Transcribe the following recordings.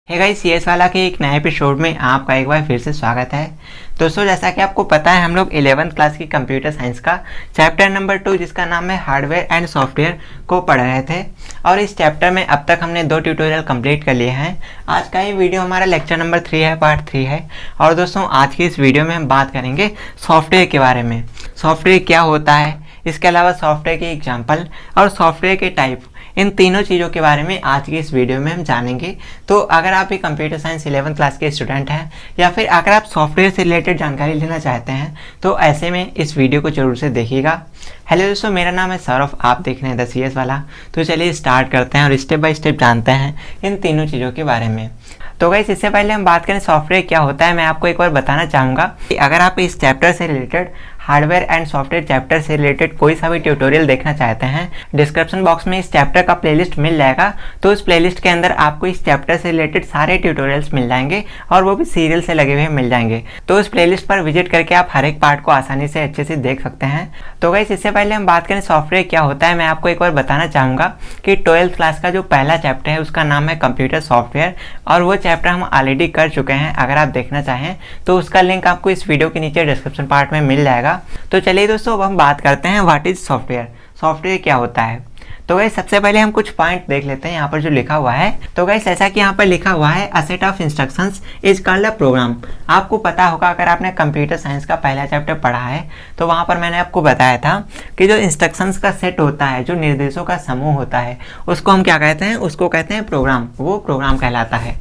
Hey guys, CS वाला के एक नए एपिसोड में आपका एक बार फिर से स्वागत है। दोस्तों, जैसा कि आपको पता है, हम लोग 11th क्लास की कंप्यूटर साइंस का चैप्टर नंबर 2 जिसका नाम है हार्डवेयर एंड सॉफ्टवेयर को पढ़ रहे थे और इस चैप्टर में अब तक हमने 2 ट्यूटोरियल कंप्लीट कर लिए हैं। आज का ये वीडियो हमारा लेक्चर नंबर 3 है, पार्ट 3 है। और दोस्तों, आज की इस वीडियो में हम बात करेंगे सॉफ्टवेयर के बारे में। सॉफ्टवेयर क्या होता है, इसके अलावा सॉफ्टवेयर की एग्जाम्पल और सॉफ्टवेयर के टाइप, इन तीनों चीज़ों के बारे में आज की इस वीडियो में हम जानेंगे। तो अगर आप भी कंप्यूटर साइंस 11th क्लास के स्टूडेंट हैं या फिर अगर आप सॉफ्टवेयर से रिलेटेड जानकारी लेना चाहते हैं तो ऐसे में इस वीडियो को जरूर से देखिएगा। हेलो दोस्तों, मेरा नाम है सौरभ, आप देख रहे हैं द सीएस वाला। तो चलिए स्टार्ट करते हैं और स्टेप बाय स्टेप जानते हैं इन तीनों चीज़ों के बारे में। तो गाइस, इससे पहले हम बात करें सॉफ्टवेयर क्या होता है, मैं आपको एक बार बताना चाहूँगा कि अगर आप इस चैप्टर से related hardware and software chapter से रिलेटेड कोई सा भी ट्यूटोरियल देखना चाहते हैं, डिस्क्रिप्शन बॉक्स में इस चैप्टर का प्लेलिस्ट मिल जाएगा। तो उस प्लेलिस्ट के अंदर आपको इस चैप्टर से रिलेटेड सारे ट्यूटोरियल्स मिल जाएंगे और वो भी सीरियल से लगे हुए मिल जाएंगे। तो उस प्लेलिस्ट पर विजिट करके आप हर एक पार्ट को आसानी से अच्छे से देख सकते हैं। तो गाइस, इससे पहले हम बात करें सॉफ्टवेयर क्या होता है, मैं आपको एक बार बताना चाहूँगा कि 12th क्लास का जो पहला चैप्टर है उसका नाम है कंप्यूटर सॉफ्टवेयर और वो चैप्टर हम ऑलरेडी कर चुके हैं। अगर आप देखना चाहें तो उसका लिंक आपको इस वीडियो के नीचे डिस्क्रिप्शन पार्ट में मिल जाएगा। तो चलिए दोस्तों, अब हम बात करते हैं व्हाट इज सॉफ्टवेयर। सॉफ्टवेयर क्या होता है। तो गाइस, सबसे पहले हम कुछ पॉइंट देख लेते हैं यहाँ पर जो लिखा हुआ है। तो गाइस, ऐसा कि यहाँ पर लिखा हुआ है a set of instructions is called a program. आपको पता होगा, अगर आपने कंप्यूटर साइंस का पहला चैप्टर पढ़ा है तो वहाँ पर मैंने आपको बताया था कि जो इंस्ट्रक्शंस का सेट होता है, जो निर्देशों का समूह होता है, उसको हम क्या कहते हैं, उसको कहते हैं प्रोग्राम। वो प्रोग्राम कहलाता है।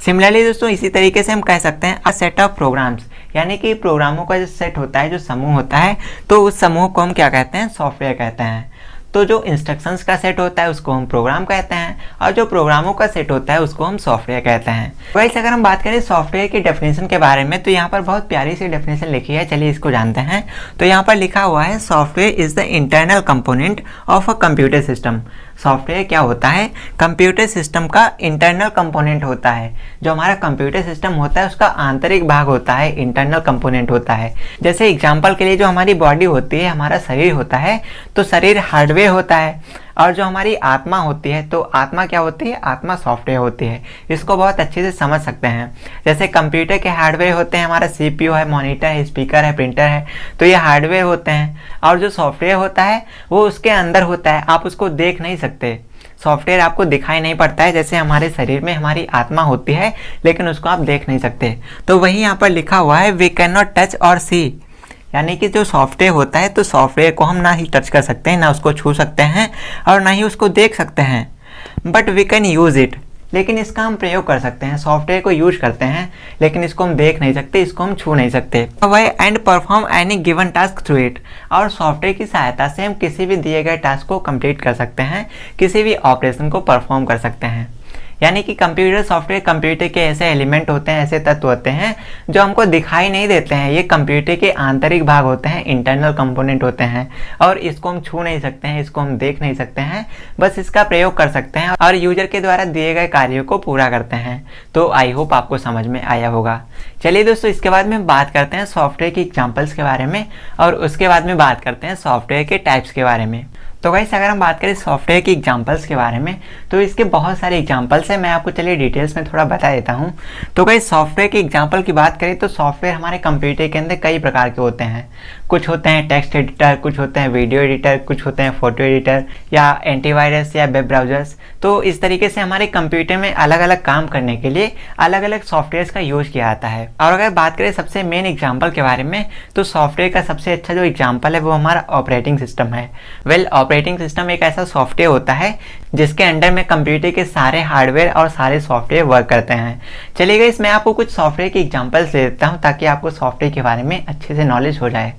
सिमिलरली दोस्तों, इसी तरीके से हम कह सकते हैं अ सेट ऑफ प्रोग्राम्स, यानी कि प्रोग्रामों का जो सेट होता है, जो समूह होता है, तो उस समूह को हम क्या कहते हैं, सॉफ्टवेयर कहते हैं। तो जो इंस्ट्रक्शंस का सेट होता है उसको हम प्रोग्राम कहते हैं और जो प्रोग्रामों का सेट होता है उसको हम सॉफ्टवेयर कहते हैं। वैसे अगर हम बात करें सॉफ्टवेयर की डेफिनेशन के बारे में तो यहाँ पर बहुत प्यारी सी डेफिनेशन लिखी है, चलिए इसको जानते हैं। तो यहाँ पर लिखा हुआ है software is the internal component of a computer system. Software क्या होता है, कंप्यूटर सिस्टम का इंटरनल कंपोनेंट होता है। जो हमारा कंप्यूटर सिस्टम होता है उसका आंतरिक भाग होता है, इंटरनल कंपोनेंट होता है। जैसे एग्जांपल के लिए जो हमारी बॉडी होती है, हमारा शरीर होता है, तो शरीर हार्डवेयर होता है। और जो हमारी आत्मा होती है, तो आत्मा क्या होती है, आत्मा सॉफ्टवेयर होती है। इसको बहुत अच्छे से समझ सकते हैं। जैसे कंप्यूटर के हार्डवेयर होते हैं, हमारा सीपीयू है, मॉनिटर है, स्पीकर है, प्रिंटर है, तो ये हार्डवेयर होते हैं। और जो सॉफ्टवेयर होता है वो उसके अंदर होता है, आप उसको देख नहीं सकते। सॉफ्टवेयर आपको दिखाई नहीं पड़ता है, जैसे हमारे शरीर में हमारी आत्मा होती है लेकिन उसको आप देख नहीं सकते। तो वही यहाँ पर लिखा हुआ है वी कैन नॉट टच और सी, यानी कि जो सॉफ्टवेयर होता है तो सॉफ्टवेयर को हम ना ही टच कर सकते हैं, ना उसको छू सकते हैं और ना ही उसको देख सकते हैं। But we can use it, लेकिन इसका हम प्रयोग कर सकते हैं। सॉफ्टवेयर को यूज करते हैं लेकिन इसको हम देख नहीं सकते, इसको हम छू नहीं सकते। वह and perform any given task through it, और सॉफ्टवेयर की सहायता से हम किसी भी दिए गए टास्क को कंप्लीट कर सकते हैं, किसी भी ऑपरेशन को परफॉर्म कर सकते हैं। यानी कि कंप्यूटर सॉफ्टवेयर कंप्यूटर के ऐसे एलिमेंट होते हैं, ऐसे तत्व होते हैं जो हमको दिखाई नहीं देते हैं। ये कंप्यूटर के आंतरिक भाग होते हैं, इंटरनल कंपोनेंट होते हैं और इसको हम छू नहीं सकते हैं, इसको हम देख नहीं सकते हैं, बस इसका प्रयोग कर सकते हैं और यूजर के द्वारा दिए गए कार्यों को पूरा करते हैं। तो आई होप आपको समझ में आया होगा। चलिए दोस्तों, इसके बाद में बात करते हैं सॉफ्टवेयर की एग्जाम्पल्स के बारे में और उसके बाद में बात करते हैं सॉफ्टवेयर के टाइप्स के बारे में। तो गाइस, अगर हम बात करें सॉफ्टवेयर की एग्जांपल्स के बारे में तो इसके बहुत सारे एग्जांपल्स हैं, मैं आपको चलिए डिटेल्स में थोड़ा बता देता हूं। तो गाइस, सॉफ्टवेयर की एग्जांपल की बात करें तो सॉफ्टवेयर हमारे कंप्यूटर के अंदर कई प्रकार के होते हैं। कुछ होते हैं टेक्स्ट एडिटर, कुछ होते हैं वीडियो एडिटर, कुछ होते हैं फोटो एडिटर या एंटीवायरस या वेब ब्राउजर्स। तो इस तरीके से हमारे कंप्यूटर में अलग अलग काम करने के लिए अलग अलग सॉफ्टवेयर का यूज किया जाता है। और अगर बात करें सबसे मेन एग्जाम्पल के बारे में तो सॉफ्टवेयर का सबसे अच्छा जो एग्जाम्पल है वो हमारा ऑपरेटिंग सिस्टम है। ऑपरेटिंग सिस्टम एक ऐसा सॉफ्टवेयर होता है जिसके अंडर में कंप्यूटर के सारे हार्डवेयर और सारे सॉफ्टवेयर वर्क करते हैं। चलिए इसमें आपको कुछ सॉफ्टवेयर की एग्जांपल्स दे देता हूं ताकि आपको सॉफ्टवेयर के बारे में अच्छे से नॉलेज हो जाए।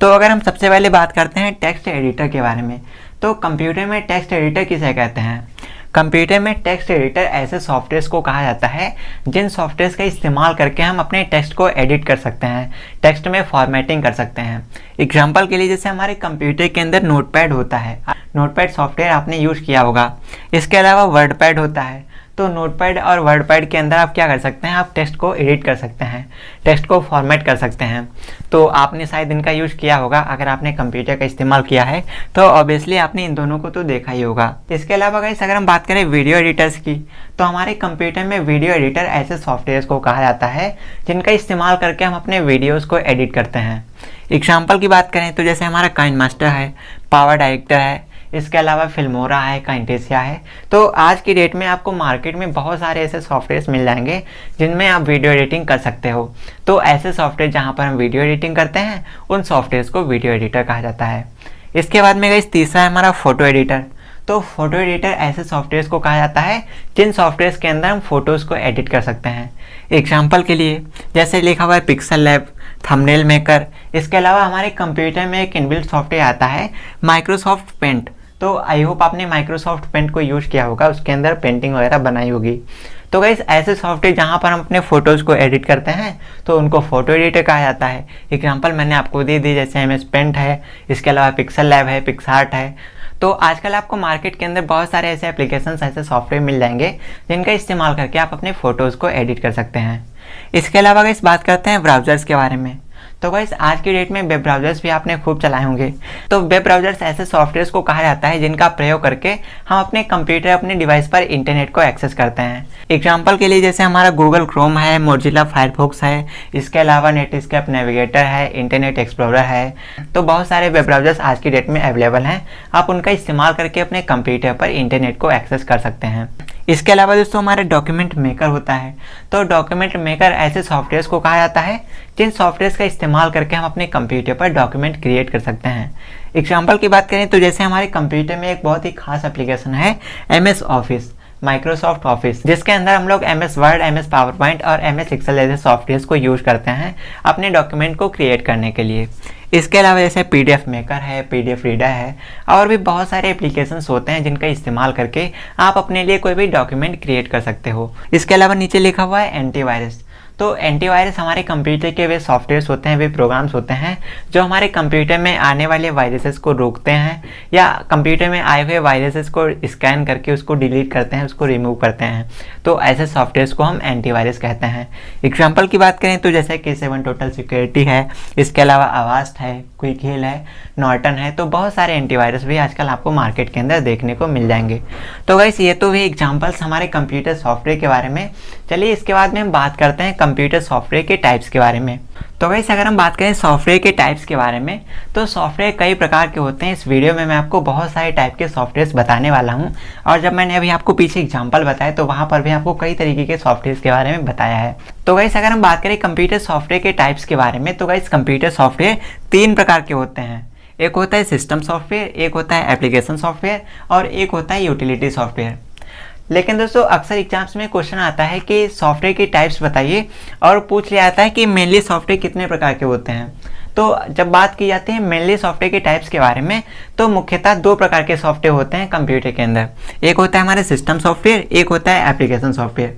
तो अगर हम सबसे पहले बात करते हैं टेक्स्ट एडिटर के बारे में, तो कंप्यूटर में टेक्स्ट एडिटर किसे कहते हैं। कंप्यूटर में टेक्स्ट एडिटर ऐसे सॉफ्टवेयर्स को कहा जाता है जिन सॉफ्टवेयर्स का इस्तेमाल करके हम अपने टेक्स्ट को एडिट कर सकते हैं, टेक्स्ट में फॉर्मेटिंग कर सकते हैं। एग्जांपल के लिए जैसे हमारे कंप्यूटर के अंदर नोटपैड होता है, नोटपैड सॉफ्टवेयर आपने यूज़ किया होगा। इसके अलावा वर्डपैड होता है। तो नोटपैड और वर्डपैड के अंदर आप क्या कर सकते हैं, आप टेक्स्ट को एडिट कर सकते हैं, टेक्स्ट को फॉर्मेट कर सकते हैं। तो आपने शायद इनका यूज़ किया होगा, अगर आपने कंप्यूटर का इस्तेमाल किया है तो ऑब्वियसली आपने इन दोनों को तो देखा ही होगा। इसके अलावा गाइस अगर हम बात करें वीडियो एडिटर्स की, तो हमारे कंप्यूटर में वीडियो एडिटर ऐसे सॉफ्टवेयर को कहा जाता है जिनका इस्तेमाल करके हम अपने वीडियोज़ को एडिट करते हैं। एग्जाम्पल की बात करें तो जैसे हमारा काइनमास्टर है, पावर डायरेक्टर है, इसके अलावा फिल्मोरा है, काइंटेसिया है। तो आज की डेट में आपको मार्केट में बहुत सारे ऐसे सॉफ्टवेयर्स मिल जाएंगे जिनमें आप वीडियो एडिटिंग कर सकते हो। तो ऐसे सॉफ्टवेयर जहां पर हम वीडियो एडिटिंग करते हैं उन सॉफ्टवेयर्स को वीडियो एडिटर कहा जाता है। इसके बाद में गाइस तीसरा है हमारा फोटो एडिटर। तो फोटो एडिटर ऐसे सॉफ्टवेयर्स को कहा जाता है जिन सॉफ्टवेयर्स के अंदर हम फोटोज़ को एडिट कर सकते हैं। एग्जाम्पल के लिए जैसे लिखा हुआ है पिक्सल लैब, थंबनेल मेकर। इसके अलावा हमारे कंप्यूटर में एक इनबिल्ट सॉफ्टवेयर आता है माइक्रोसॉफ्ट पेंट। तो आई होप आपने माइक्रोसॉफ्ट पेंट को यूज़ किया होगा, उसके अंदर पेंटिंग वगैरह बनाई होगी। तो गाइस ऐसे सॉफ्टवेयर जहाँ पर हम अपने फ़ोटोज़ को एडिट करते हैं तो उनको फ़ोटो एडिटर कहा जाता है। एग्जांपल मैंने आपको दे दी, जैसे MS पेंट है, इसके अलावा पिक्सल लैब है, पिक्सआर्ट है। तो आजकल आपको मार्केट के अंदर बहुत सारे ऐसे एप्लीकेशंस, ऐसे सॉफ्टवेयर मिल जाएंगे जिनका इस्तेमाल करके आप अपने फ़ोटोज़ को एडिट कर सकते हैं। इसके अलावा गाइस बात करते हैं ब्राउज़र्स के बारे में। तो गाइस आज की डेट में वेब ब्राउज़र्स भी आपने खूब चलाए होंगे। तो वेब ब्राउज़र्स ऐसे सॉफ्टवेयर्स को कहा जाता है जिनका प्रयोग करके हम अपने कंप्यूटर, अपने डिवाइस पर इंटरनेट को एक्सेस करते हैं। एग्जांपल के लिए जैसे हमारा गूगल क्रोम है, मोजिला फायरफॉक्स है, इसके अलावा नेटस्केप नेविगेटर है, इंटरनेट एक्सप्लोरर है। तो बहुत सारे वेब ब्राउज़र्स आज की डेट में अवेलेबल हैं, आप उनका इस्तेमाल करके अपने कंप्यूटर पर इंटरनेट को एक्सेस कर सकते हैं। इसके अलावा दोस्तों हमारे डॉक्यूमेंट मेकर होता है। तो डॉक्यूमेंट मेकर ऐसे सॉफ्टवेयर्स को कहा जाता है जिन सॉफ्टवेयर्स का इस्तेमाल करके हम अपने कंप्यूटर पर डॉक्यूमेंट क्रिएट कर सकते हैं। एग्जांपल की बात करें तो जैसे हमारे कंप्यूटर में एक बहुत ही खास एप्लीकेशन है MS ऑफिस, माइक्रोसॉफ्ट ऑफिस, जिसके अंदर हम लोग MS word, MS power point और MS एक्सेल जैसे सॉफ्टवेयर्स को यूज़ करते हैं अपने डॉक्यूमेंट को क्रिएट करने के लिए। इसके अलावा जैसे PDF मेकर है, PDF रीडर है, और भी बहुत सारे एप्लीकेशंस होते हैं जिनका इस्तेमाल करके आप अपने लिए कोई भी डॉक्यूमेंट क्रिएट कर सकते हो। इसके अलावा नीचे लिखा हुआ है एंटीवायरस। तो एंटीवायरस हमारे कंप्यूटर के वे सॉफ्टवेयर्स होते हैं, वे प्रोग्राम्स होते हैं जो हमारे कंप्यूटर में आने वाले वायरसेस को रोकते हैं या कंप्यूटर में आए हुए वायरसेस को स्कैन करके उसको डिलीट करते हैं, उसको रिमूव करते हैं। तो ऐसे सॉफ्टवेयर्स को हम एंटीवायरस कहते हैं। एग्जाम्पल की बात करें तो जैसे K7 टोटल सिक्योरिटी है, इसके अलावा अवास्ट है, क्विक हिल है, नॉर्टन है। तो बहुत सारे एंटीवायरस भी आजकल आपको मार्केट के अंदर देखने को मिल जाएंगे। तो गाइस ये तो भी एग्जाम्पल्स हमारे कंप्यूटर सॉफ्टवेयर के बारे में। चलिए इसके बाद में हम बात करते हैं कंप्यूटर सॉफ्टवेयर के टाइप्स के बारे में। तो गाइस अगर हम बात करें सॉफ्टवेयर के टाइप्स के बारे में तो सॉफ्टवेयर कई प्रकार के होते हैं। इस वीडियो में मैं आपको बहुत सारे टाइप के सॉफ्टवेयर्स बताने वाला हूं, और जब मैंने अभी आपको पीछे एग्जांपल बताया तो वहां पर भी आपको कई तरीके के सॉफ्टवेयर्स के बारे में बताया है। तो गाइस अगर हम बात करें कंप्यूटर सॉफ्टवेयर के टाइप्स के बारे में तो गाइस कंप्यूटर सॉफ्टवेयर 3 प्रकार के होते हैं। एक होता है सिस्टम सॉफ्टवेयर, एक होता है एप्लीकेशन सॉफ्टवेयर और एक होता है यूटिलिटी सॉफ्टवेयर। लेकिन दोस्तों अक्सर एग्जाम्स में क्वेश्चन आता है कि सॉफ्टवेयर की टाइप्स बताइए, और पूछ लिया जाता है कि मेनली सॉफ्टवेयर कितने प्रकार के होते हैं। तो जब बात की जाती है मेनली सॉफ्टवेयर के टाइप्स के बारे में तो मुख्यतः 2 प्रकार के सॉफ्टवेयर होते हैं कंप्यूटर के अंदर। एक होता है हमारे सिस्टम सॉफ्टवेयर, एक होता है एप्लीकेशन सॉफ्टवेयर।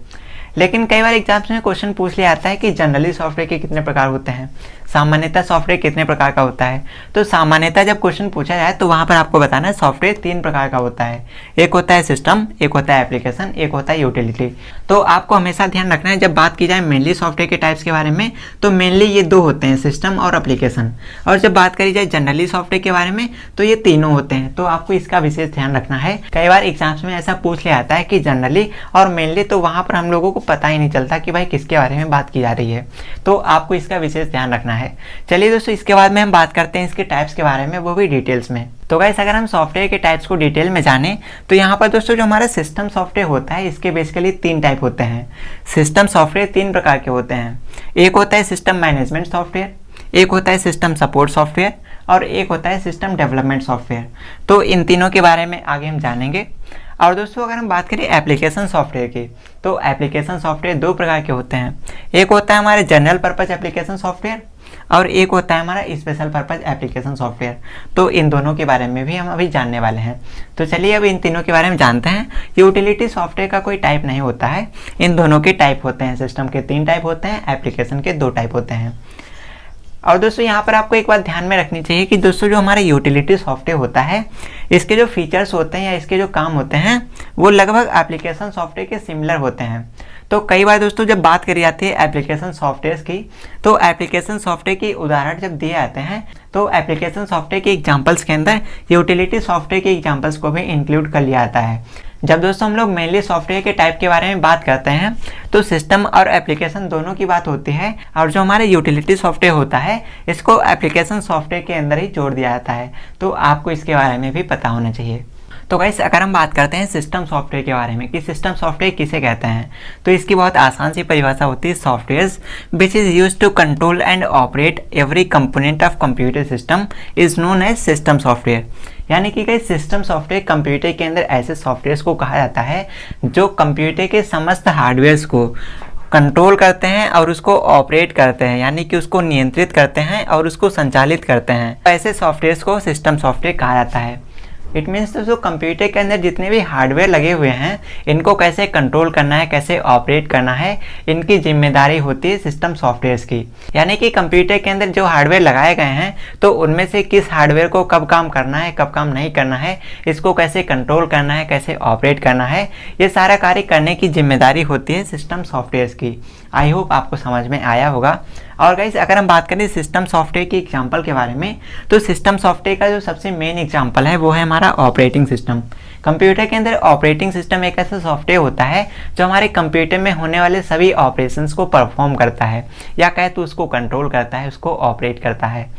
लेकिन कई बार एग्जाम्स में क्वेश्चन पूछ लिया जाता है कि जनरली सॉफ्टवेयर के कितने प्रकार होते हैं, सामान्यतः सॉफ्टवेयर कितने प्रकार का होता है। तो सामान्यतः जब क्वेश्चन पूछा जाए तो वहां पर आपको बताना है सॉफ्टवेयर 3 प्रकार का होता है। एक होता है सिस्टम, एक होता है एप्लीकेशन, एक होता है यूटिलिटी। तो आपको हमेशा ध्यान रखना है जब बात की जाए मेनली सॉफ्टवेयर के टाइप्स के बारे में तो मेनली ये 2 होते हैं, सिस्टम और एप्लीकेशन। और जब बात करी जाए जनरली सॉफ्टवेयर के बारे में तो ये तीनों होते हैं। तो आपको इसका विशेष ध्यान रखना है। कई बार एग्जाम्स में ऐसा पूछ लिया जाता है कि जनरली और मेनली, तो वहां पर हम लोगों को पता ही नहीं चलता कि भाई किसके बारे में बात की जा रही है। तो आपको इसका विशेष ध्यान रखना है। चलिए दोस्तों इसके बाद में हम बात करते हैं इसके टाइप्स के बारे में, वो भी डिटेल्स में। तो गाइस अगर हम सॉफ्टवेयर के टाइप्स को डिटेल में जाने तो यहाँ पर दोस्तों जो हमारा सिस्टम सॉफ्टवेयर होता है इसके बेसिकली 3 टाइप होते हैं। सिस्टम सॉफ्टवेयर 3 प्रकार के होते हैं। एक होता है सिस्टम मैनेजमेंट सॉफ्टवेयर, एक होता है सिस्टम सपोर्ट सॉफ्टवेयर और एक होता है सिस्टम डेवलपमेंट सॉफ्टवेयर। तो इन तीनों के बारे में आगे हम जानेंगे। और दोस्तों अगर हम बात करें एप्लीकेशन सॉफ्टवेयर की तो एप्लीकेशन सॉफ्टवेयर 2 प्रकार के होते हैं। एक होता है हमारे जनरल पर्पज एप्लीकेशन सॉफ्टवेयर और एक होता है हमारा स्पेशल पर्पज एप्लीकेशन सॉफ्टवेयर। तो इन दोनों के बारे में भी हम अभी जानने वाले हैं। तो चलिए अब इन तीनों के बारे में जानते हैं। यूटिलिटी सॉफ्टवेयर का कोई टाइप नहीं होता है, इन दोनों के टाइप होते हैं। सिस्टम के 3 टाइप होते हैं, एप्लीकेशन के 2 टाइप होते हैं। और दोस्तों यहाँ पर आपको एक बात ध्यान में रखनी चाहिए कि दोस्तों जो हमारा यूटिलिटी सॉफ्टवेयर होता है, इसके जो फीचर्स होते हैं या इसके जो काम होते हैं वो लगभग एप्लीकेशन सॉफ्टवेयर के सिमिलर होते हैं। तो कई बार दोस्तों जब बात करी जाती है एप्लीकेशन सॉफ्टवेयर की, तो एप्लीकेशन सॉफ्टवेयर के उदाहरण जब दिए जाते हैं तो एप्लीकेशन सॉफ्टवेयर के एग्जांपल्स के अंदर यूटिलिटी सॉफ्टवेयर के एग्जांपल्स को भी इंक्लूड कर लिया जाता है। जब दोस्तों हम लोग मेनली सॉफ्टवेयर के टाइप के बारे में बात करते हैं तो सिस्टम और एप्लीकेशन दोनों की बात होती है, और जो हमारे यूटिलिटी सॉफ्टवेयर होता है इसको एप्लीकेशन सॉफ्टवेयर के अंदर ही जोड़ दिया जाता है। तो आपको इसके बारे में भी पता होना चाहिए। तो गाइस अगर हम बात करते हैं सिस्टम सॉफ्टवेयर के बारे में कि सिस्टम सॉफ्टवेयर किसे कहते हैं, तो इसकी बहुत आसान सी परिभाषा होती है, softwares which is used to control and operate every component of computer system is known as system software. यानी कि गाइस सिस्टम सॉफ्टवेयर कंप्यूटर के अंदर ऐसे सॉफ्टवेयर्स को कहा जाता है जो कंप्यूटर के समस्त हार्डवेयर्स को कंट्रोल करते हैं और उसको ऑपरेट करते हैं, यानी कि उसको नियंत्रित करते हैं और उसको संचालित करते हैं। ऐसे सॉफ्टवेयर्स को सिस्टम सॉफ्टवेयर कहा जाता है। इट मीन्स दोस्तों कंप्यूटर के अंदर जितने भी हार्डवेयर लगे हुए हैं इनको कैसे कंट्रोल करना है, कैसे ऑपरेट करना है, इनकी जिम्मेदारी होती है सिस्टम सॉफ्टवेयर्स की। यानी कि कंप्यूटर के अंदर जो हार्डवेयर लगाए गए हैं तो उनमें से किस हार्डवेयर को कब काम करना है, कब काम नहीं करना है, इसको कैसे कंट्रोल करना है, कैसे ऑपरेट करना है, ये सारा कार्य करने की जिम्मेदारी होती है सिस्टम सॉफ्टवेयर्स की। आई होप आपको समझ में आया होगा। और गाइस अगर हम बात करें सिस्टम सॉफ्टवेयर की एग्जांपल के बारे में, तो सिस्टम सॉफ्टवेयर का जो सबसे मेन एग्जांपल है वो है हमारा ऑपरेटिंग सिस्टम। कंप्यूटर के अंदर ऑपरेटिंग सिस्टम एक ऐसा सॉफ्टवेयर होता है जो हमारे कंप्यूटर में होने वाले सभी ऑपरेशंस को परफॉर्म करता है, या कहे तो उसको कंट्रोल करता है, उसको ऑपरेट करता है।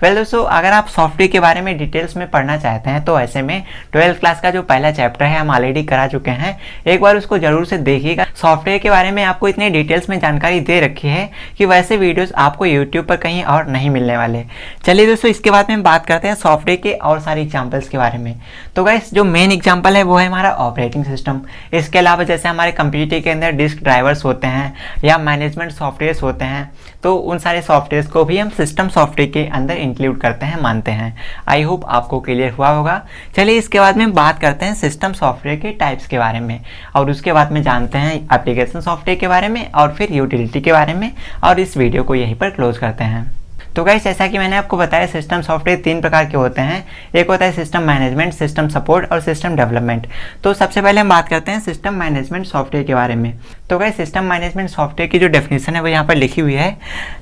वेल दोस्तों अगर आप सॉफ्टवेयर के बारे में डिटेल्स में पढ़ना चाहते हैं तो ऐसे में 12th क्लास का जो पहला चैप्टर है हम ऑलरेडी करा चुके हैं, एक बार उसको जरूर से देखिएगा। सॉफ्टवेयर के बारे में आपको इतने डिटेल्स में जानकारी दे रखी है कि वैसे वीडियोस आपको यूट्यूब पर कहीं और नहीं मिलने वाले। चलिए दोस्तों इसके बाद में हम बात करते हैं सॉफ्टवेयर के और सारे एग्जाम्पल्स के बारे में। तो गाइस जो मेन एग्जाम्पल है वो है हमारा ऑपरेटिंग सिस्टम। इसके अलावा जैसे हमारे कंप्यूटर के अंदर डिस्क ड्राइवर्स होते हैं या मैनेजमेंट सॉफ्टवेयर्स होते हैं, तो उन सारे सॉफ्टवेयर्स को भी हम सिस्टम सॉफ्टवेयर के अंदर इंक्लूड करते हैं, मानते हैं। आई होप आपको क्लियर हुआ होगा। चलिए इसके बाद में बात करते हैं सिस्टम सॉफ्टवेयर के टाइप्स के बारे में, और उसके बाद में जानते हैं एप्लीकेशन सॉफ्टवेयर के बारे में और फिर यूटिलिटी के बारे में, और इस वीडियो को यहीं पर क्लोज करते हैं। तो गाइस जैसा कि मैंने आपको बताया सिस्टम सॉफ्टवेयर 3 प्रकार के होते हैं। एक होता है सिस्टम मैनेजमेंट, सिस्टम सपोर्ट और सिस्टम डेवलपमेंट। तो सबसे पहले हम बात करते हैं सिस्टम मैनेजमेंट सॉफ्टवेयर के बारे में। तो गाइस सिस्टम मैनेजमेंट सॉफ्टवेयर की जो डेफिनेशन है वो यहाँ पर लिखी हुई है।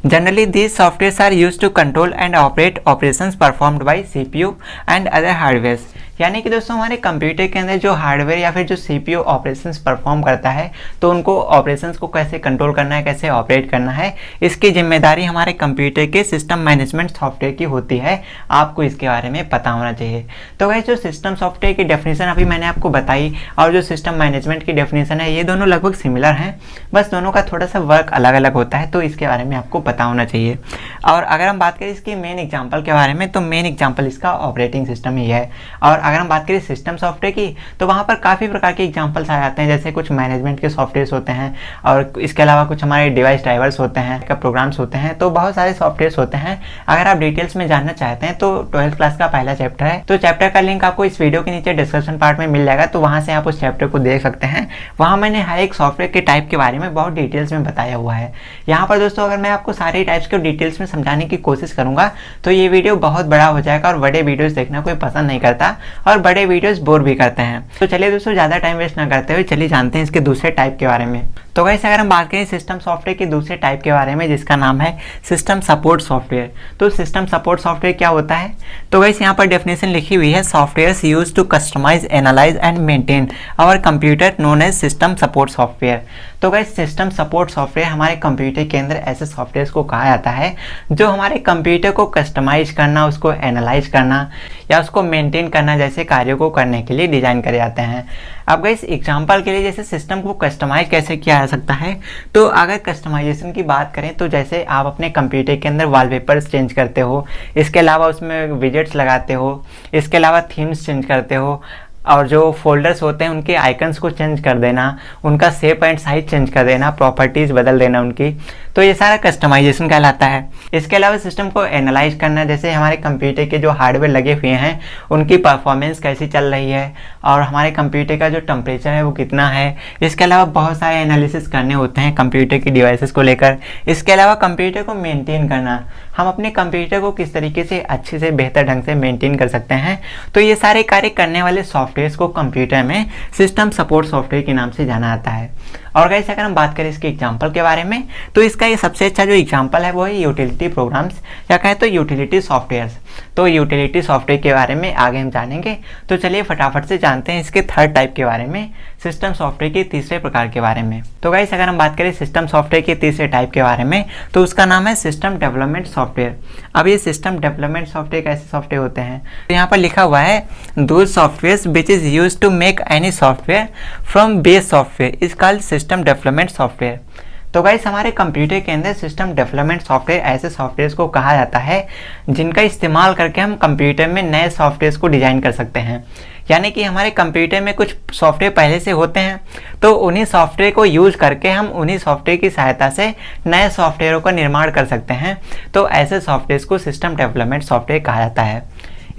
Generally these softwares are used to control and operate operations performed by CPU and other hardwares. यानी कि दोस्तों हमारे कंप्यूटर के अंदर जो हार्डवेयर या फिर जो सीपीयू ऑपरेशंस परफॉर्म करता है, तो उनको ऑपरेशंस को कैसे कंट्रोल करना है, कैसे ऑपरेट करना है, इसकी जिम्मेदारी हमारे कंप्यूटर के सिस्टम मैनेजमेंट सॉफ्टवेयर की होती है। आपको इसके बारे में पता होना चाहिए। तो गाइस जो सिस्टम सॉफ्टवेयर की डेफिनेशन अभी मैंने आपको बताई और जो सिस्टम मैनेजमेंट की डेफिनेशन है, ये दोनों लगभग सिमिलर हैं, बस दोनों का थोड़ा सा वर्क अलग अलग होता है, तो इसके बारे में आपको पता होना चाहिए। और अगर हम बात करें इसकी मेन एग्जाम्पल के बारे में, तो मेन एग्जाम्पल इसका ऑपरेटिंग सिस्टम ही है। और अगर हम बात करें सिस्टम सॉफ्टवेयर की, तो वहाँ पर काफ़ी प्रकार के एग्जांपल्स आ जाते हैं, जैसे कुछ मैनेजमेंट के सॉफ्टवेयर्स होते हैं और इसके अलावा कुछ हमारे डिवाइस ड्राइवर्स होते हैं, प्रोग्राम्स होते हैं, तो बहुत सारे सॉफ्टवेयर्स होते हैं। अगर आप डिटेल्स में जानना चाहते हैं तो 12th क्लास का पहला चैप्टर है, तो चैप्टर का लिंक आपको इस वीडियो के नीचे डिस्क्रिप्शन पार्ट में मिल जाएगा, तो वहाँ से आप उस चैप्टर को देख सकते हैं। वहाँ मैंने हर एक सॉफ्टवेयर के टाइप के बारे में बहुत डिटेल्स में बताया हुआ है। यहाँ पर दोस्तों अगर मैं आपको सारे टाइप्स को डिटेल्स में समझाने की कोशिश करूँगा तो ये वीडियो बहुत बड़ा हो जाएगा, और बड़े वीडियोज़ देखना कोई पसंद नहीं करता और बड़े वीडियोज़ बोर भी करते हैं। तो चलिए दोस्तों ज़्यादा टाइम वेस्ट ना करते हुए चलिए जानते हैं इसके दूसरे टाइप के बारे में। तो गाइस अगर हम बात करें सिस्टम सॉफ्टवेयर के दूसरे टाइप के बारे में, जिसका नाम है सिस्टम सपोर्ट सॉफ्टवेयर। तो सिस्टम सपोर्ट सॉफ्टवेयर क्या होता है? तो गाइस यहाँ पर डेफिनेशन लिखी हुई है, softwares used to customise, analyse and maintain our computer known as system support software. तो गाइस सिस्टम सपोर्ट सॉफ्टवेयर हमारे कंप्यूटर के अंदर ऐसे सॉफ्टवेयर्स को कहा जाता है जो हमारे कंप्यूटर को कस्टमाइज करना, उसको एनालाइज करना या उसको मेंटेन करना जैसे कार्यों को करने के लिए डिजाइन करे जाते हैं। अब गाइस एग्जांपल के लिए जैसे सिस्टम को कस्टमाइज कैसे किया जा सकता है, तो अगर कस्टमाइजेशन की बात करें तो जैसे आप अपने कंप्यूटर के अंदर वॉलपेपर्स चेंज करते हो, इसके अलावा उसमें विजेट्स लगाते हो, इसके अलावा थीम्स चेंज करते हो, और जो फोल्डर्स होते हैं उनके आइकन्स को चेंज कर देना, उनका शेप एंड साइज चेंज कर देना, प्रॉपर्टीज़ बदल देना उनकी, तो ये सारा कस्टमाइजेशन कहलाता है। इसके अलावा सिस्टम को एनालाइज करना, जैसे हमारे कंप्यूटर के जो हार्डवेयर लगे हुए हैं उनकी परफॉर्मेंस कैसी चल रही है और हमारे कंप्यूटर का जो टेम्परेचर है वो कितना है। इसके अलावा बहुत सारे एनालिसिस करने होते हैं कंप्यूटर की डिवाइसेस को लेकर। इसके अलावा कंप्यूटर को मेंटेन करना, हम अपने कंप्यूटर को किस तरीके से अच्छे से बेहतर ढंग से मेंटेन कर सकते हैं, तो ये सारे कार्य करने वाले सॉफ्टवेयर्स को कंप्यूटर में सिस्टम सपोर्ट सॉफ्टवेयर के नाम से जाना जाता है। और गाइस अगर हम बात करें इसके एग्जांपल के बारे में, तो इसका ये सबसे अच्छा जो एग्जांपल है वो है यूटिलिटी प्रोग्राम्स या कहें तो यूटिलिटी सॉफ्टवेयर्स। तो यूटिलिटी सॉफ्टवेयर के बारे में आगे हम जानेंगे। तो चलिए फटाफट से जानते हैं इसके थर्ड टाइप के बारे में, सिस्टम सॉफ्टवेयर के तीसरे प्रकार के बारे में। तो गाइस अगर हम बात करें सिस्टम सॉफ्टवेयर के तीसरे टाइप के बारे में, तो उसका नाम है सिस्टम डेवलपमेंट सॉफ्टवेयर। अब ये सिस्टम डेवलपमेंट सॉफ्टवेयर कैसे सॉफ्टवेयर होते हैं, तो यहाँ पर लिखा हुआ है those software which is used to make any software from base software is called system development software. तो गाइस हमारे कंप्यूटर के अंदर सिस्टम डेवलपमेंट सॉफ्टवेयर ऐसे सॉफ्टवेयर्स को कहा जाता है जिनका इस्तेमाल करके हम कंप्यूटर में नए सॉफ्टवेयर्स को डिज़ाइन कर सकते हैं। यानी कि हमारे कंप्यूटर में कुछ सॉफ्टवेयर पहले से होते हैं, तो उन्हीं सॉफ्टवेयर को यूज करके हम उन्हीं सॉफ्टवेयर की सहायता से नए सॉफ्टवेयरों का निर्माण कर सकते हैं। तो ऐसे सॉफ्टवेयर्स को सिस्टम डेवलपमेंट सॉफ्टवेयर कहा जाता है।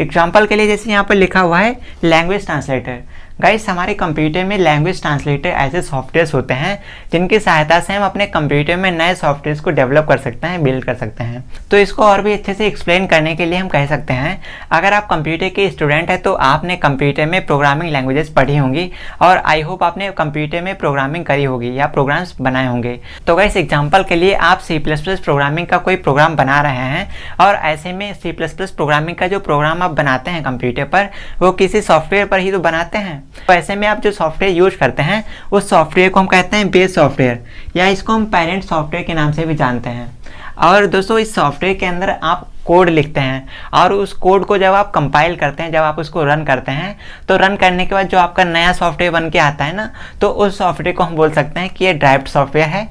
एग्जाम्पल के लिए जैसे यहाँ पर लिखा हुआ है लैंग्वेज ट्रांसलेटर। गाइस हमारे कंप्यूटर में लैंग्वेज ट्रांसलेटर ऐसे सॉफ्टवेयर्स होते हैं जिनकी सहायता से हम अपने कंप्यूटर में नए सॉफ्टवेयर्स को डेवलप कर सकते हैं, बिल्ड कर सकते हैं। तो इसको और भी अच्छे से एक्सप्लेन करने के लिए हम कह सकते हैं, अगर आप कंप्यूटर के स्टूडेंट हैं तो आपने कंप्यूटर में प्रोग्रामिंग लैंग्वेजेस पढ़ी होंगी और आई होप आपने कंप्यूटर में प्रोग्रामिंग करी होगी या प्रोग्राम्स बनाए होंगे। तो गाइस एग्जाम्पल के लिए आप C++ प्रोग्रामिंग का कोई प्रोग्राम बना रहे हैं और ऐसे में C++ प्रोग्रामिंग का जो प्रोग्राम आप बनाते हैं कंप्यूटर पर वो किसी सॉफ्टवेयर पर ही तो बनाते हैं। तो ऐसे में आप जो सॉफ्टवेयर यूज करते हैं उस सॉफ्टवेयर को हम कहते हैं बेस सॉफ्टवेयर या इसको हम पेरेंट सॉफ्टवेयर के नाम से भी जानते हैं। और दोस्तों इस सॉफ्टवेयर के अंदर आप कोड लिखते हैं और उस कोड को जब आप कंपाइल करते हैं, जब आप उसको रन करते हैं, तो रन करने के बाद जो आपका नया सॉफ्टवेयर बन के आता है ना, तो उस सॉफ्टवेयर को हम बोल सकते हैं कि ये ड्राइव्ड सॉफ्टवेयर है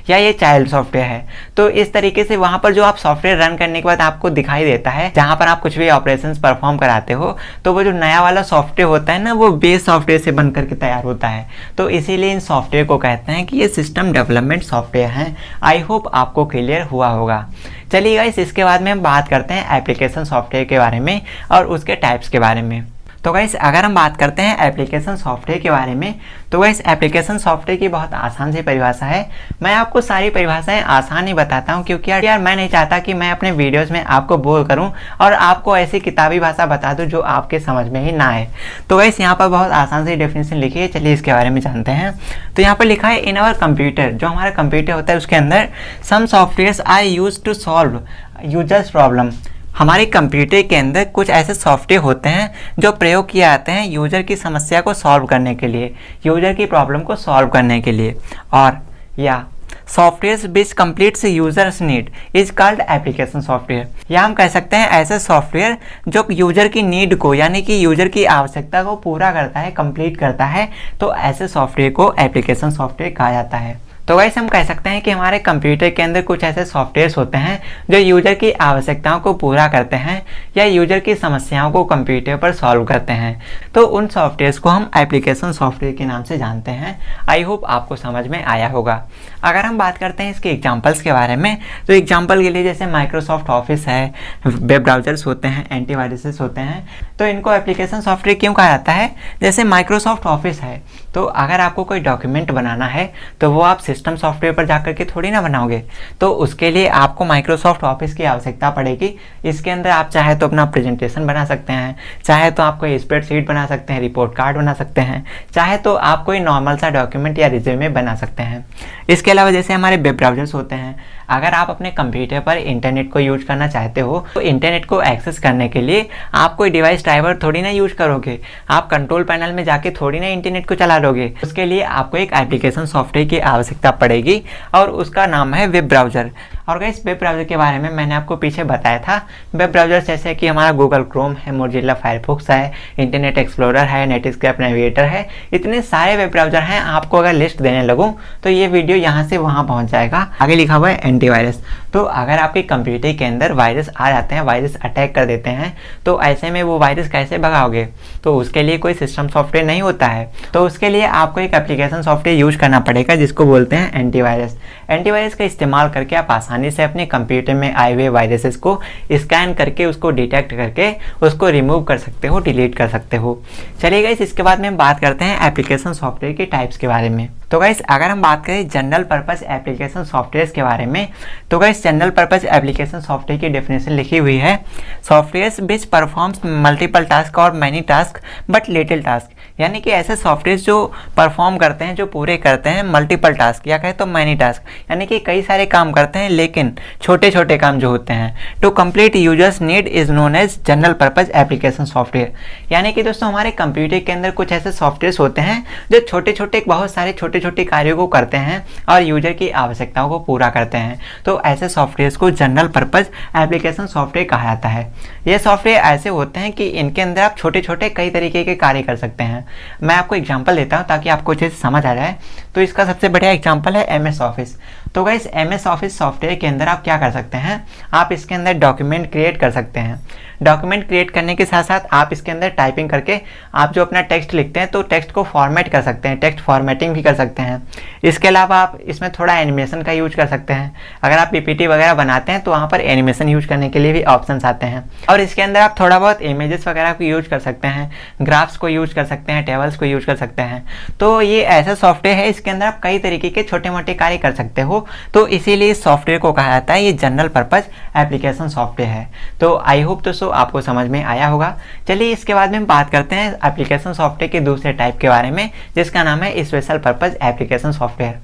या ये चाइल्ड सॉफ्टवेयर है। तो इस तरीके से वहाँ पर जो आप सॉफ्टवेयर रन करने के बाद आपको दिखाई देता है, जहाँ पर आप कुछ भी ऑपरेशंस परफॉर्म कराते हो, तो वो जो नया वाला सॉफ्टवेयर होता है ना, वो बेस सॉफ्टवेयर से बन करके तैयार होता है। तो इसीलिए इन सॉफ्टवेयर को कहते हैं कि ये सिस्टम डेवलपमेंट सॉफ्टवेयर हैं। आई होप आपको क्लियर हुआ होगा। चलिए गाइस इसके बाद में हम बात करते हैं एप्लीकेशन सॉफ्टवेयर के बारे में और उसके टाइप्स के बारे में। तो गाइस अगर हम बात करते हैं एप्लीकेशन सॉफ्टवेयर के बारे में, तो गाइस एप्लीकेशन सॉफ्टवेयर की बहुत आसान सी परिभाषा है। मैं आपको सारी परिभाषाएं आसान ही बताता हूं क्योंकि यार मैं नहीं चाहता कि मैं अपने वीडियोस में आपको बोर करूं और आपको ऐसी किताबी भाषा बता दूं जो आपके समझ में ही ना आए। तो गाइस यहाँ पर बहुत आसान सी डेफिनेशन लिखी है, चलिए इसके बारे में जानते हैं। तो यहाँ पर लिखा है इन आवर कंप्यूटर, जो हमारा कंप्यूटर होता है उसके अंदर some software I use to solve users problem. हमारे कंप्यूटर के अंदर कुछ ऐसे सॉफ्टवेयर होते हैं जो प्रयोग किए जाते हैं यूजर की समस्या को सॉल्व करने के लिए, यूजर की प्रॉब्लम को सॉल्व करने के लिए। और या software which completes users need is called application software. या हम कह सकते हैं ऐसे सॉफ्टवेयर जो यूजर की नीड को यानी कि यूजर की आवश्यकता को पूरा करता है, कंप्लीट करता है, तो ऐसे सॉफ्टवेयर को एप्लीकेशन सॉफ्टवेयर कहा जाता है। तो वैसे हम कह सकते हैं कि हमारे कंप्यूटर के अंदर कुछ ऐसे सॉफ्टवेयर्स होते हैं जो यूजर की आवश्यकताओं को पूरा करते हैं या यूजर की समस्याओं को कंप्यूटर पर सॉल्व करते हैं। तो उन सॉफ्टवेयर्स को हम एप्लीकेशन सॉफ्टवेयर के नाम से जानते हैं। आई होप आपको समझ में आया होगा। अगर हम बात करते हैं इसके एग्जाम्पल्स के बारे में, तो एग्जाम्पल के लिए जैसे माइक्रोसॉफ्ट ऑफिस है, वेब ब्राउजर्स होते हैं, एंटीवायरसेस होते हैं, तो इनको एप्लीकेशन सॉफ्टवेयर क्यों कहा जाता है। जैसे माइक्रोसॉफ्ट ऑफिस है, तो अगर आपको कोई डॉक्यूमेंट बनाना है तो वो आप सिस्टम सॉफ्टवेयर पर जाकर के थोड़ी ना बनाओगे, तो उसके लिए आपको माइक्रोसॉफ्ट ऑफिस की आवश्यकता पड़ेगी। इसके अंदर आप चाहे तो अपना प्रेजेंटेशन बना सकते हैं, चाहे तो आप कोई स्प्रेडशीट बना सकते हैं, रिपोर्ट कार्ड बना सकते हैं, चाहे तो आप कोई नॉर्मल सा डॉक्यूमेंट या रिज्यूमे बना सकते हैं। इसके अलावा जैसे हमारे वेब ब्राउजर्स होते हैं, अगर आप अपने कंप्यूटर पर इंटरनेट को यूज करना चाहते हो तो इंटरनेट को एक्सेस करने के लिए आप कोई डिवाइस ड्राइवर थोड़ी ना यूज करोगे, आप कंट्रोल पैनल में जाके थोड़ी ना इंटरनेट को चला लोगे। उसके लिए आपको एक एप्लीकेशन सॉफ्टवेयर की आवश्यकता पड़ेगी और उसका नाम है वेब ब्राउजर। और गाइस वेब ब्राउजर के बारे में मैंने आपको पीछे बताया था। वेब ब्राउजर जैसे कि हमारा गूगल क्रोम है, मोजिल्ला फायरफॉक्स है, इंटरनेट एक्सप्लोरर है, नेटस्केप नेविगेटर है, इतने सारे वेब ब्राउजर हैं। आपको अगर लिस्ट देने लगूँ तो ये वीडियो यहाँ से वहाँ पहुँच जाएगा। आगे लिखा हुआ है एंटीवायरस। तो अगर आपके कंप्यूटर के अंदर वायरस आ जाते हैं, वायरस अटैक कर देते हैं, तो ऐसे में वो वायरस कैसे भगाओगे? तो उसके लिए कोई सिस्टम सॉफ्टवेयर नहीं होता है, तो उसके लिए आपको एक एप्लीकेशन सॉफ्टवेयर यूज करना पड़ेगा जिसको बोलते हैं एंटीवायरस। एंटीवायरस का इस्तेमाल करके आप आसानी से अपने कंप्यूटर में आए हुए वायरसेस को स्कैन करके उसको डिटेक्ट करके उसको रिमूव कर सकते हो, डिलीट कर सकते हो। चलिए गाइस, इसके बाद में हम बात करते हैं एप्लीकेशन सॉफ्टवेयर के टाइप्स के बारे में। तो गाइस, अगर हम बात करें जनरल पर्पस एप्लीकेशन सॉफ्टवेयर के बारे में, तो guys general purpose application software की डेफिनेशन लिखी हुई है, softwares which performs multiple task और many task but little task. यानी कि ऐसे सॉफ्टवेयर जो परफॉर्म करते हैं, जो पूरे करते हैं मल्टीपल टास्क या कहें तो मैनी टास्क, यानी कि कई सारे काम करते हैं लेकिन छोटे छोटे काम जो होते हैं। To complete users need is known as general purpose application software. यानी कि दोस्तों, हमारे कंप्यूटर के अंदर कुछ ऐसे सॉफ्टवेयर होते हैं जो छोटे छोटे बहुत सारे छोटे छोटे कार्यों को करते हैं और यूजर की आवश्यकताओं को पूरा करते हैं। तो ऐसे सॉफ्टवेयर को जनरल पर्पस एप्लीकेशन सॉफ्टवेयर कहा जाता है। ये सॉफ्टवेयर ऐसे होते हैं कि इनके अंदर आप छोटे छोटे कई तरीके के कार्य कर सकते हैं। मैं आपको एग्जांपल देता हूं ताकि आपको अच्छे से समझ आ जाए। तो इसका सबसे बढ़िया एग्जांपल है एमएस ऑफिस। तो गाइस, एमएस ऑफिस सॉफ्टवेयर के अंदर आप क्या कर सकते हैं, आप इसके अंदर डॉक्यूमेंट क्रिएट कर सकते हैं। डॉक्यूमेंट क्रिएट करने के साथ साथ आप इसके अंदर टाइपिंग करके आप जो अपना टेक्स्ट लिखते हैं तो टेक्स्ट को फॉर्मेट कर सकते हैं, टेक्स्ट फॉर्मेटिंग भी कर सकते हैं। इसके अलावा आप इसमें थोड़ा एनिमेशन का यूज कर सकते हैं। अगर आप पीपीटी वगैरह बनाते हैं तो वहाँ पर एनिमेशन यूज करने के लिए भी ऑप्शंस आते हैं। और इसके अंदर आप थोड़ा बहुत इमेजेस वगैरह को यूज कर सकते हैं, ग्राफ्स को यूज कर सकते हैं, टेबल्स को यूज कर सकते हैं। तो ये ऐसा सॉफ्टवेयर है, इसके अंदर आप कई तरीके के छोटे मोटे कार्य कर सकते हो। तो इसीलिए इस सॉफ्टवेयर को कहा जाता है ये जनरल पर्पस एप्लीकेशन सॉफ्टवेयर है। तो आई होप दोस्तों आपको समझ में आया होगा। चलिए, इसके बाद में हम बात करते हैं एप्लीकेशन सॉफ्टवेयर के दूसरे टाइप के बारे में जिसका नाम है स्पेशल पर्पस एप्लीकेशन सॉफ्टवेयर।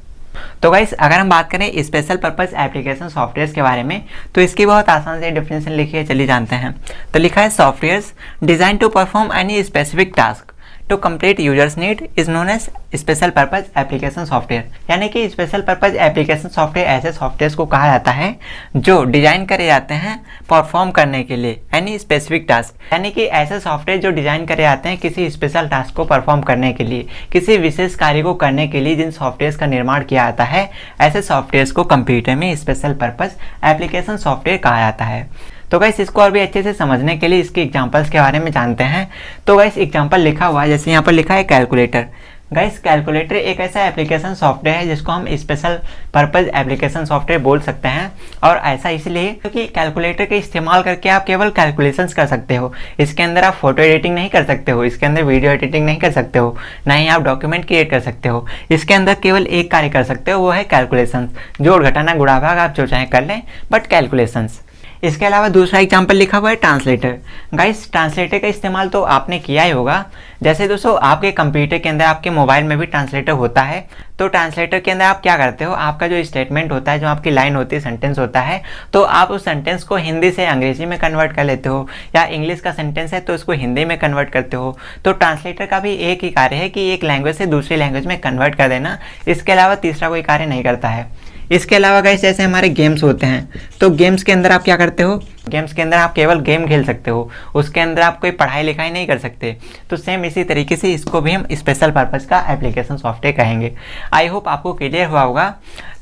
तो गाइस, अगर हम बात करें स्पेशल पर्पस एप्लीकेशन सॉफ्टवेयर के बारे में तो इसकी बहुत आसान से डेफिनेशन लिखी है, चलिए जानते हैं। तो लिखा है softwares design to perform any specific task to complete users need is known as special purpose application software. यानी कि स्पेशल पर्पस एप्लीकेशन सॉफ्टवेयर ऐसे सॉफ्टवेयर को कहा जाता है जो डिजाइन करे जाते हैं परफॉर्म करने के लिए एनी स्पेसिफिक टास्क। यानी कि ऐसे सॉफ्टवेयर जो डिजाइन करे जाते हैं किसी स्पेशल टास्क को परफॉर्म करने के लिए, किसी विशेष कार्य को करने के लिए जिन सॉफ्टवेयर का निर्माण किया जाता है, ऐसे सॉफ्टवेयर को कंप्यूटर में स्पेशल पर्पस एप्लीकेशन सॉफ्टवेयर कहा जाता है। तो गाइस, इसको और भी अच्छे से समझने के लिए इसके एग्जांपल्स के बारे में जानते हैं। तो गाइस, एग्जांपल लिखा हुआ है, जैसे यहाँ पर लिखा है कैलकुलेटर। गाइस, कैलकुलेटर एक ऐसा एप्लीकेशन सॉफ्टवेयर है जिसको हम स्पेशल पर्पस एप्लीकेशन सॉफ्टवेयर बोल सकते हैं। और ऐसा इसलिए क्योंकि कैलकुलेटर का इस्तेमाल करके आप केवल कैलकुलेशंस कर सकते हो। इसके अंदर आप फोटो एडिटिंग नहीं कर सकते हो, इसके अंदर वीडियो एडिटिंग नहीं कर सकते हो, ना ही आप डॉक्यूमेंट क्रिएट कर सकते हो। इसके अंदर केवल एक कार्य कर सकते हो, वो है कैलकुलेशंस। जोड़ घटाना गुणा भाग आप जो चाहे कर लें, बट कैलकुलेशंस। इसके अलावा दूसरा एग्जांपल लिखा हुआ है ट्रांसलेटर। गाइस, ट्रांसलेटर का इस्तेमाल तो आपने किया ही होगा। जैसे दोस्तों, आपके कंप्यूटर के अंदर, आपके मोबाइल में भी ट्रांसलेटर होता है। तो ट्रांसलेटर के अंदर आप क्या करते हो, आपका जो स्टेटमेंट होता है, जो आपकी लाइन होती है, सेंटेंस होता है, तो आप उस सेंटेंस को हिंदी से अंग्रेजी में कन्वर्ट कर लेते हो, या इंग्लिश का सेंटेंस है तो उसको हिंदी में कन्वर्ट करते हो। तो ट्रांसलेटर का भी एक ही कार्य है कि एक लैंग्वेज से दूसरी लैंग्वेज में कन्वर्ट कर देना। इसके अलावा तीसरा कोई कार्य नहीं करता है। इसके अलावा गाइस, जैसे हमारे गेम्स होते हैं, तो गेम्स के अंदर आप क्या करते हो, गेम्स के अंदर आप केवल गेम खेल सकते हो, उसके अंदर आप कोई पढ़ाई लिखाई नहीं कर सकते। तो सेम इसी तरीके से इसको भी हम स्पेशल पर्पस का एप्लीकेशन सॉफ्टवेयर कहेंगे। आई होप आपको क्लियर हुआ होगा।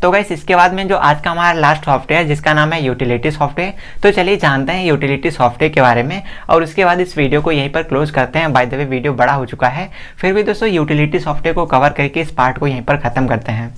तो गाइस, इसके बाद में जो आज का हमारा लास्ट सॉफ्टवेयर जिसका नाम है यूटिलिटी सॉफ्टवेयर। तो चलिए जानते हैं यूटिलिटी सॉफ्टवेयर के बारे में, और उसके बाद इस वीडियो को यहीं पर क्लोज करते हैं। बाय द वे, वीडियो बड़ा हो चुका है, फिर भी दोस्तों यूटिलिटी सॉफ्टवेयर को कवर करके इस पार्ट को यहीं पर खत्म करते हैं।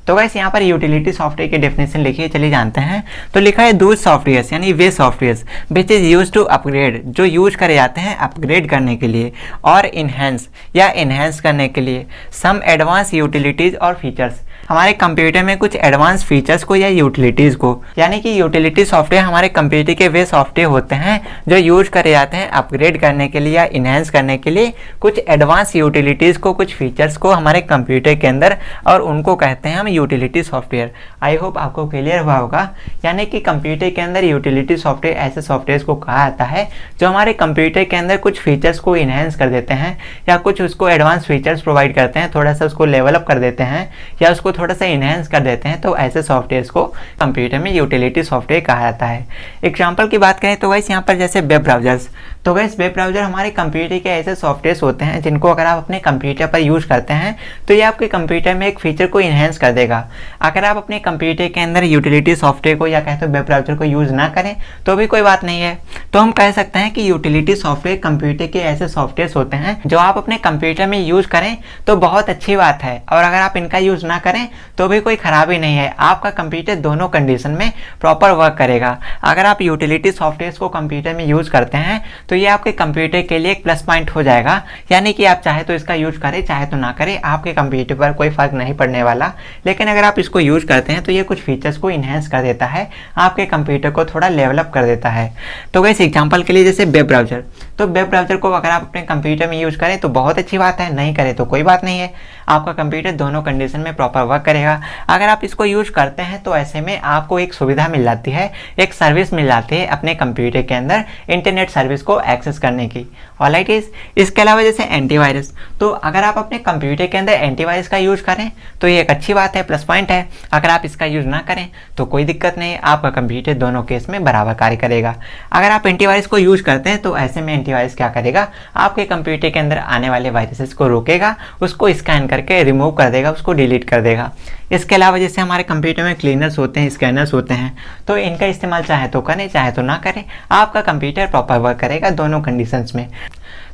तो गाइस, यहाँ पर यूटिलिटी सॉफ्टवेयर की डेफिनेशन लिखी है, चलिए जानते हैं। तो लिखा है दोज सॉफ्टवेयर्स, यानी वे softwares which is use to upgrade, जो यूज करे जाते हैं अपग्रेड करने के लिए, और इनहेंस या इनहेंस करने के लिए सम एडवांस यूटिलिटीज और फीचर्स। हमारे कंप्यूटर में कुछ एडवांस फीचर्स को या यूटिलिटीज को, यानी कि यूटिलिटी सॉफ्टवेयर हमारे कंप्यूटर के वे सॉफ्टवेयर होते हैं जो यूज करे जाते हैं अपग्रेड करने के लिए या इनहेंस करने के लिए कुछ एडवांस यूटिलिटीज को, कुछ फीचर्स को हमारे कंप्यूटर के अंदर, और उनको कहते हैं हम यूटिलिटी सॉफ्टवेयर। आई होप आपको क्लियर हुआ होगा। यानी कि कंप्यूटर के अंदर यूटिलिटी सॉफ्टवेयर ऐसे सॉफ्टवेयर को कहा जाता है जो हमारे कंप्यूटर के अंदर कुछ फीचर्स को इनहेंस कर देते हैं, या कुछ उसको एडवांस फीचर्स प्रोवाइड करते हैं, थोड़ा सा उसको लेवल अप कर देते हैं, या उसको थोड़ा सा इन्हेंस कर देते हैं, तो ऐसे सॉफ्टवेयर्स को कंप्यूटर में यूटिलिटी सॉफ्टवेयर कहा जाता है। एग्जाम्पल की बात करें तो गाइस यहाँ पर जैसे वेब ब्राउजर्स, तो गाइस वेब ब्राउजर हमारे कंप्यूटर के ऐसे सॉफ्टवेयर्स होते हैं जिनको अगर आप अपने कंप्यूटर पर यूज करते हैं तो ये आपके कंप्यूटर में एक फीचर को इन्हेंस कर देगा। अगर आप अपने कंप्यूटर के अंदर यूटिलिटी सॉफ्टवेयर को या कहते हो वेब ब्राउजर को यूज ना करें तो भी कोई बात नहीं है। तो हम कह सकते हैं कि यूटिलिटी सॉफ्टवेयर कंप्यूटर के ऐसे सॉफ्टवेयर्स होते हैं जो आप अपने कंप्यूटर में यूज करें तो बहुत अच्छी बात है, और अगर आप इनका यूज ना करें तो भी कोई खराबी नहीं है। आपका कंप्यूटर दोनों कंडीशन में प्रॉपर वर्क करेगा। अगर आप यूटिलिटी सॉफ्टवेयर्स को कंप्यूटर में यूज करते हैं तो ये आपके कंप्यूटर के लिए एक प्लस पॉइंट हो जाएगा, यानी कि आप चाहे तो इसका यूज करें चाहे तो ना करें, आपके कंप्यूटर पर कोई फर्क नहीं पड़ने वाला। लेकिन अगर आप इसको यूज करते हैं तो ये कुछ फीचर्स को इन्हेंस कर देता है, आपके कंप्यूटर को थोड़ा लेवलअप कर देता है। तो गाइस एग्जांपल के लिए जैसे वेब ब्राउजर, तो वेब ब्राउजर को अगर आप अपने कंप्यूटर में यूज करें तो बहुत अच्छी बात है, नहीं करें तो कोई बात नहीं है। आपका कंप्यूटर दोनों कंडीशन में प्रॉपर वर्क करेगा। अगर आप इसको यूज करते हैं तो ऐसे में आपको एक सुविधा मिल जाती है, एक सर्विस मिल जाती है अपने कंप्यूटर के अंदर इंटरनेट सर्विस को एक्सेस करने की। ऑलराइट गाइस, इसके अलावा जैसे एंटीवायरस, तो अगर आप अपने कंप्यूटर के अंदर एंटीवायरस का यूज करें तो ये एक अच्छी बात है, प्लस पॉइंट है। अगर आप इसका यूज ना करें तो कोई दिक्कत नहीं है, आपका कंप्यूटर दोनों केस में बराबर कार्य करेगा। अगर आप एंटीवायरस को यूज करते हैं तो ऐसे में एंटीवायरस क्या करेगा, आपके कंप्यूटर के अंदर आने वाले वायरसेस को रोकेगा, उसको स्कैन करके रिमूव कर देगा, उसको डिलीट कर देगा। इसके अलावा जैसे हमारे कंप्यूटर में क्लीनर्स होते हैं, स्कैनर्स होते हैं, तो इनका इस्तेमाल चाहे तो करें चाहे तो ना करें, आपका कंप्यूटर प्रॉपर वर्क करेगा दोनों कंडीशंस में।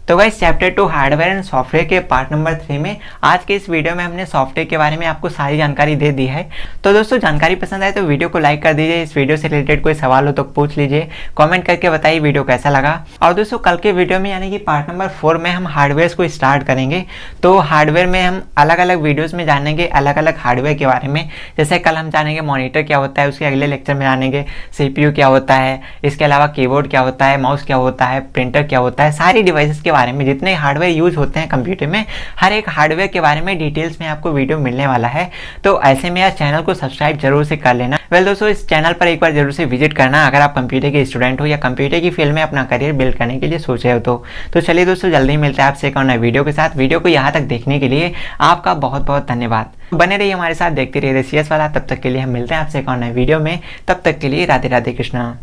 तो guys chapter 2 hardware and software के पार्ट नंबर 3 में आज के इस वीडियो में हमने सॉफ्टवेयर के बारे में आपको सारी जानकारी दे दी है। तो दोस्तों जानकारी पसंद आए तो वीडियो को लाइक कर दीजिए। इस वीडियो से रिलेटेड कोई सवाल हो तो पूछ लीजिए, कमेंट करके बताइए वीडियो कैसा लगा। और दोस्तों कल के वीडियो में यानी कि पार्ट नंबर 4 में हम हार्डवेयर को स्टार्ट करेंगे। तो हार्डवेयर में हम अलग अलग वीडियोज़ में जानेंगे अलग अलग हार्डवेयर के बारे में। जैसे कल हम जानेंगे मॉनिटर क्या होता है, उसके अगले लेक्चर में जानेंगे CPU क्या होता है, इसके अलावा कीबोर्ड क्या होता है, माउस क्या होता है, प्रिंटर क्या होता है, सारी डिवाइसेस के बारे में जितने हार्डवेयर यूज होते हैं कंप्यूटर में, हर एक हार्डवेयर के बारे में डिटेल्स में आपको वीडियो मिलने वाला है। तो ऐसे में यार चैनल को सब्सक्राइब जरूर से कर लेना। वेल दोस्तों इस चैनल पर एक बार जरूर से विजिट करना अगर आप कंप्यूटर के स्टूडेंट हो या कंप्यूटर की फील्ड में अपना करियर बिल्ड करने के लिए सोच रहे हो तो चलिए दोस्तों जल्दी मिलते हैं आपसे एक और नए वीडियो के साथ। वीडियो को यहाँ तक देखने के लिए आपका बहुत बहुत धन्यवाद। बने रहिए हमारे साथ, देखते रहिए CS वाला। तब तक के लिए हम मिलते हैं आपसे एक और नए वीडियो में, तब तक के लिए राधे राधे कृष्णा।